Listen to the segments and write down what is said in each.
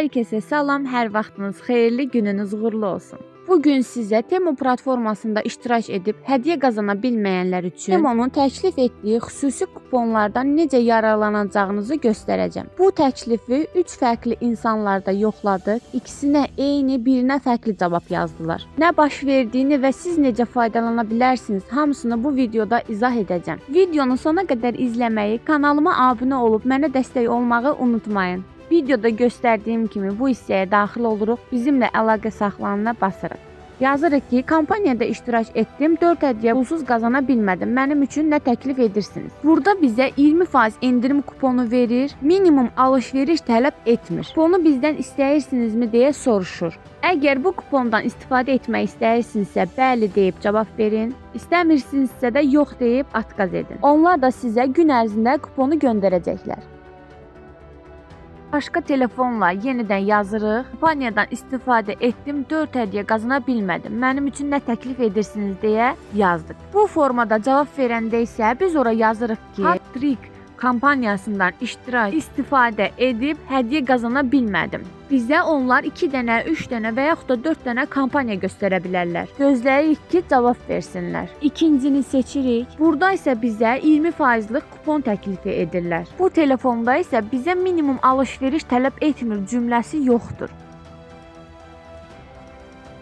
Hər kəsə salam, hər vaxtınız xeyirli, gününüz uğurlu olsun. Bugün sizə Temu platformasında iştirak edib hədiyyə qazana bilməyənlər üçün Temunun təklif etdiyi xüsusi kuponlardan necə yararlanacağınızı göstərəcəm. Bu təklifi 3 fərqli insanlarda yoxladıq. İkisinə eyni, birinə fərqli cavab yazdılar. Nə baş verdiyini və siz necə faydalana bilərsiniz, hamısını bu videoda izah edəcəm. Videonu sona qədər izləməyi, kanalıma abunə olub mənə dəstək olmağı unutmayın. Videoda göstərdiyim kimi bu hissəyə daxil oluruq, bizimlə əlaqə saxlanına basırıq. Yazırıq ki, kampaniyada iştirak etdim, 4 hədiyyə pulsuz qazana bilmədim, mənim üçün nə təklif edirsiniz? Burada bizə 20% endirim kuponu verir, minimum alış-veriş tələb etmir. Kuponu bizdən istəyirsinizmi deyə soruşur. Əgər bu kupondan istifadə etmək istəyirsinizsə, bəli deyib cavab verin. İstəmirsinizsə də yox deyib atkaz edin. Onlar da sizə gün ərzində kuponu göndərəcəklər. Başqa telefonla yenidən yazırıq. Kampaniyadan istifadə etdim, 4 hədiyyə qazana bilmədim. Mənim üçün nə təklif edirsiniz deyə yazdıq. Bu formada cavab verəndə isə biz ora yazırıq ki, Hat-Trick kampaniyasından istifadə edib hədiyyə qazana bilmədim. Bizə onlar 2 dənə, 3 dənə və yaxud da 4 dənə kampaniya göstərə bilərlər. Gözləyirik ki, cavab versinlər. İkincini seçirik. Burada isə bizə 20%lik kupon təklifi edirlər. Bu telefonda isə bizə minimum alış-veriş tələb etmir cümləsi yoxdur.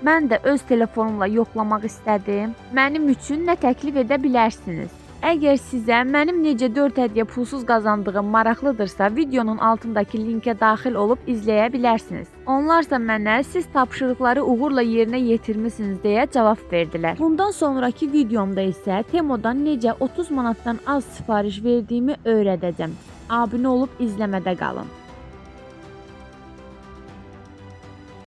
Mən də öz telefonumla yoxlamaq istədim. Mənim üçün nə təklif edə bilərsiniz? Əgər sizə mənim necə 4 hədiyyə pulsuz qazandığım maraqlıdırsa, videonun altındakı linkə daxil olub izləyə bilərsiniz. Onlarsa mənə siz tapşırıqları uğurla yerinə yetirmisiniz deyə cavab verdilər. Bundan sonraki videomda isə Temudan necə 30 manatdan az sifariş verdiyimi öyrədəcəm. Abunə olub izləmədə qalın.